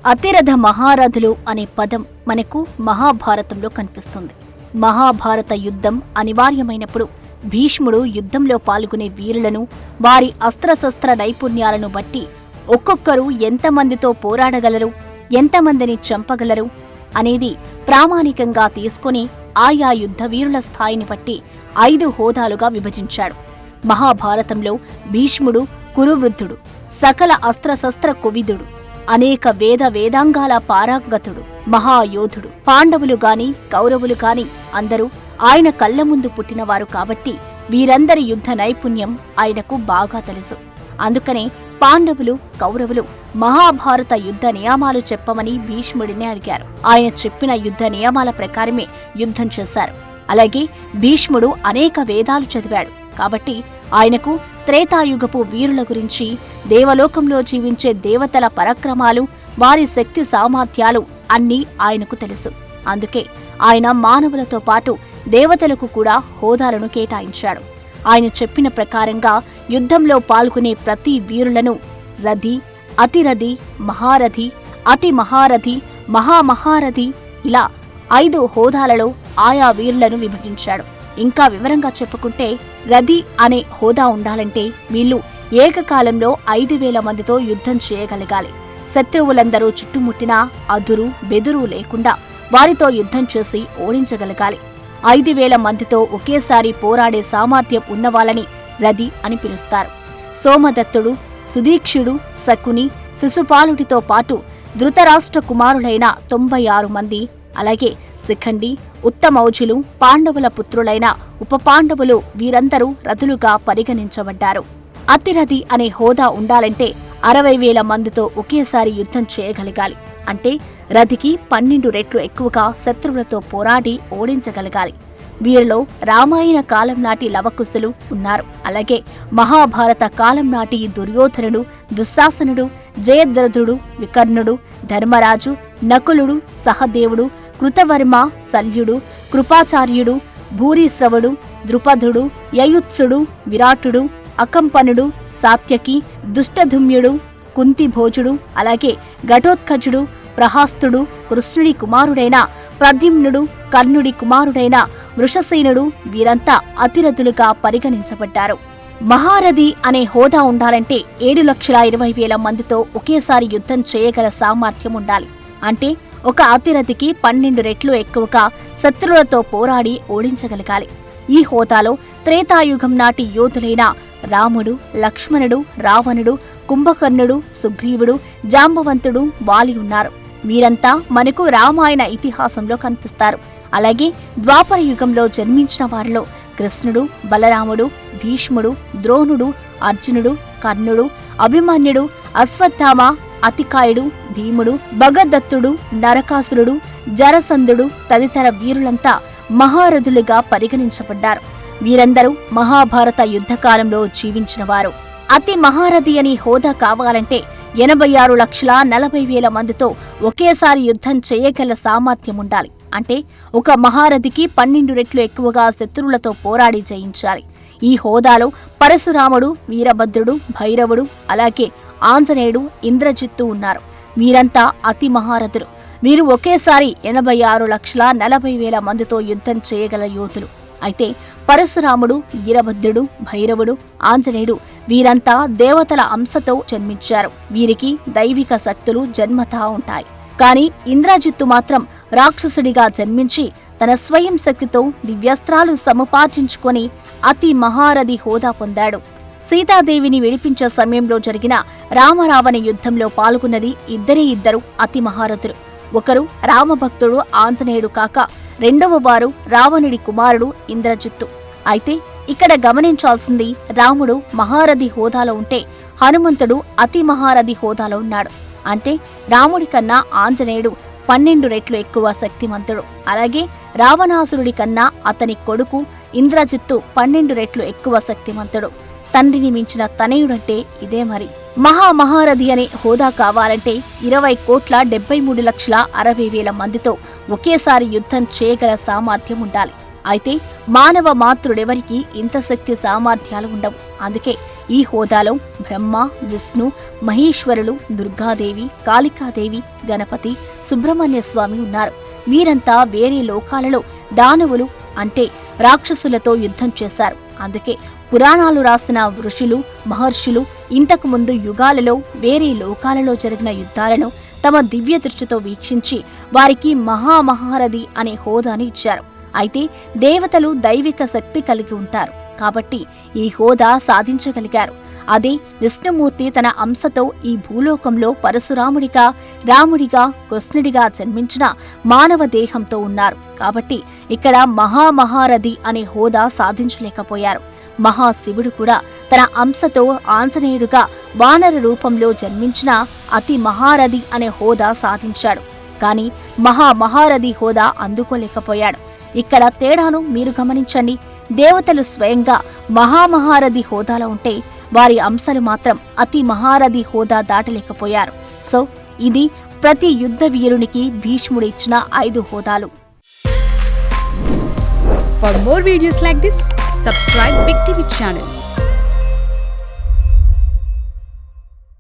అతిరథ మహారథులు అనే పదం మనకు మహాభారతంలో కనిపిస్తుంది. మహాభారత యుద్ధం అనివార్యమైనప్పుడు భీష్ముడు యుద్ధంలో పాల్గొనే వీరులను, వారి అస్త్రశస్త్ర నైపుణ్యాలను బట్టి ఒక్కొక్కరు ఎంతమందితో పోరాడగలరు, ఎంతమందిని చంపగలరు అనేది ప్రామాణికంగా తీసుకుని ఆయా యుద్ధ వీరుల స్థాయిని బట్టి 5 హోదాలుగా విభజించాడు. మహాభారతంలో భీష్ముడు కురువృద్ధుడు, సకల అస్త్రశస్త్ర కువిదుడు, అనేక వేదాంగాల పారంగతుడు, మహాయోధుడు. పాండవులు గాని కౌరవులు గాని అందరూ ఆయన కళ్ల ముందు పుట్టినవారు కాబట్టి వీరందరి యుద్ధ నైపుణ్యం ఆయనకు బాగా తెలుసు. అందుకనే పాండవులు కౌరవులు మహాభారత యుద్ధ నియమాలు చెప్పమని భీష్ముడిని అడిగారు. ఆయన చెప్పిన యుద్ధ నియమాల ప్రకారమే యుద్ధం చేశారు. అలాగే భీష్ముడు అనేక వేదాలు చదివాడు కాబట్టి ఆయనకు త్రేతాయుగపు వీరుల గురించి, దేవలోకంలో జీవించే దేవతల పరాక్రమాలు, వారి శక్తి సామర్థ్యాలు అన్నీ ఆయనకు తెలుసు. అందుకే ఆయన మానవులతో పాటు దేవతలకు కూడా హోదాలను కేటాయించాడు. ఆయన చెప్పిన ప్రకారంగా యుద్ధంలో పాల్గొనే ప్రతి వీరులను రథి, అతిరథి, మహారథి, అతి మహారథి, మహామహారథి ఇలా 5 హోదాలలో ఆయా వీరులను విభజించాడు. ఇంకా వివరంగా చెప్పుకుంటే రథి అనే హోదా ఉండాలంటే వీళ్ళు ఏకకాలంలో 5,000 మందితో యుద్ధం చేయగలగాలి. శత్రువులందరూ చుట్టుముట్టినా అదురు బెదురు లేకుండా వారితో యుద్ధం చేసి ఓడించగలగాలి. 5,000 మందితో ఒకేసారి పోరాడే సామర్థ్యం ఉన్నవాళ్ళని రథి అని పిలుస్తారు. సోమదత్తుడు, సుదీక్షుడు, శకుని, శిశుపాలుడితో పాటు ధృతరాష్ట్ర కుమారులైన 96 మంది, అలాగే శిఖండి, ఉత్తమౌజులు, పాండవుల పుత్రులైన ఉపపాండవులు వీరందరూ రథులుగా పరిగణించబడ్డారు. అతిరథి అనే హోదా ఉండాలంటే 60,000 మందితో ఒకేసారి యుద్ధం చేయగలగాలి. అంటే రథికి 12 రెట్లు ఎక్కువగా శత్రువులతో పోరాడి ఓడించగలగాలి. వీరిలో రామాయణ కాలం నాటి లవకుశులు ఉన్నారు. అలాగే మహాభారత కాలం నాటి దుర్యోధనుడు, దుశ్శాసనుడు, జయద్రథుడు, వికర్ణుడు, ధర్మరాజు, నకులుడు, సహదేవుడు, కృతవర్మ, శల్యుడు, కృపాచార్యుడు, భూరిశ్రవుడు, ద్రుపదుడు, యయుత్సుడు, విరాటుడు, అకంపనుడు, సాత్యకి, దుష్టధుమ్యుడు, కుంతిభోజుడు, అలాగే ఘటోత్కచుడు, ప్రహాస్తుడు, కృష్ణుడి కుమారుడైన ప్రద్యుమ్నుడు, కర్ణుడి కుమారుడైన వృషసేనుడు వీరంతా అతిరథులుగా పరిగణించబడ్డారు. మహారథి అనే హోదా ఉండాలంటే 7,20,000 మందితో ఒకేసారి యుద్ధం చేయగల సామర్థ్యం ఉండాలి. అంటే ఒక అతిరథికి 12 రెట్లు ఎక్కువగా శత్రువులతో పోరాడి ఓడించగలగాలి. ఈ హోదాలో త్రేతాయుగం నాటి యోధులైన రాముడు, లక్ష్మణుడు, రావణుడు, కుంభకర్ణుడు, సుగ్రీవుడు, జాంబవంతుడు, వాలి ఉన్నారు. వీరంతా మనకు రామాయణ ఇతిహాసంలో కనిపిస్తారు. అలాగే ద్వాపర యుగంలో జన్మించిన వారిలో కృష్ణుడు, బలరాముడు, భీష్ముడు, ద్రోణుడు, అర్జునుడు, కర్ణుడు, అభిమన్యుడు, అశ్వత్థామ, అతికాయుడు, భీముడు, భగదత్తుడు, నరకాసురుడు, జరసంధుడు తదితర వీరులంతా మహారథులుగా పరిగణించబడ్డారు. వీరందరూ మహాభారత యుద్ధకాలంలో జీవించినవారు. అతి మహారథి అని హోదా కావాలంటే 86,40,000 మందితో ఒకేసారి యుద్ధం చేయగల సామర్థ్యం ఉండాలి. అంటే ఒక మహారథికి 12 రెట్లు ఎక్కువగా శత్రువులతో పోరాడి జయించాలి. ఈ హోదాలో పరశురాముడు, వీరభద్రుడు, భైరవుడు, అలాగే ఆంజనేయుడు, ఇంద్రజిత్తు ఉన్నారు. వీరంతా అతి మహారథులు. వీరు ఒకేసారి 86,40,000 మందితో యుద్ధం చేయగల యోధులు. అయితే పరశురాముడు, వీరభద్రుడు, భైరవుడు, ఆంజనేయుడు వీరంతా దేవతల అంశతో జన్మించారు. వీరికి దైవిక శక్తులు జన్మతా ఉంటాయి. కాని ఇంద్రజిత్తు మాత్రం రాక్షసుడిగా జన్మించి తన స్వయం శక్తితో దివ్యాస్త్రాలు సముపార్జించుకొని అతి మహారథి హోదా పొందాడు. సీతాదేవిని విడిపించే సమయంలో జరిగిన రామరావణ యుద్ధంలో పాల్గొన్నది ఇద్దరు అతి మహారథులు. ఒకరు రామభక్తుడు ఆంజనేయుడు కాక రెండవ వారు రావణుడి కుమారుడు ఇంద్రజిత్తు. అయితే ఇక్కడ గమనించాల్సింది, రాముడు మహారథి హోదాలో ఉంటే హనుమంతుడు అతి మహారథి హోదాలో ఉన్నాడు. అంటే రాముడి కన్నా ఆంజనేయుడు 12 రెట్లు ఎక్కువ శక్తిమంతుడు. అలాగే రావణాసురుడి కన్నా అతని కొడుకు ఇంద్రజిత్తు 12 రెట్లు ఎక్కువ శక్తిమంతుడు. తండ్రిని మించిన తనయుడంటే ఇదే మరి. మహారథి అనే హోదా కావాలంటే 20,73,60,000 మందితో ఒకేసారి యుద్ధం చేయగల సామర్థ్యం ఉండాలి. అయితే మానవ మాతృడెవరికీ ఇంత శక్తి సామర్థ్యాలు ఉండవు. అందుకే ఈ హోదాలో బ్రహ్మ, విష్ణు, మహేశ్వరులు, దుర్గాదేవి, కాళికాదేవి, గణపతి, సుబ్రహ్మణ్య స్వామి ఉన్నారు. వీరంతా వేరే లోకాలలో దానవులు అంటే రాక్షసులతో యుద్ధం చేశారు. అందుకే పురాణాలు రాసిన ఋషులు, మహర్షులు ఇంతకు ముందు యుగాలలో వేరే లోకాలలో జరిగిన యుద్ధాలను తమ దివ్య దృష్టితో వీక్షించి వారికి మహామహారథి అనే హోదాని ఇచ్చారు. అయితే దేవతలు దైవిక శక్తి కలిగి ఉంటారు కాబట్టి ఈ హోదా సాధించగలిగారు. అదే విష్ణుమూర్తి తన అంశతో ఈ భూలోకంలో పరశురాముడిగా, రాముడిగా, కృష్ణుడిగా జన్మించిన మానవ దేహంతో ఉన్నారు కాబట్టి ఇక్కడ మహామహారథి అనే హోదా సాధించలేకపోయారు. మహాశివుడు కూడా తన అంశతో ఆంజనేయుడుగా వానర రూపంలో జన్మించిన అతి మహారథి అనే హోదా సాధించాడు. కాని మహామహారథి హోదా అందుకోలేకపోయాడు. ఇక్కడ తేడాను మీరు గమనించండి. దేవతలు స్వయంగా మహామహారథి హోదాలో ఉంటే వారి అంశాలు మాత్రం అతి మహారథి హోదా దాటలేకపోయారు. సో ఇది ప్రతి యుద్ధ వీరునికి భీష్ముడు ఇచ్చిన 5 హోదాలు. For more videos like this, subscribe Big TV channel.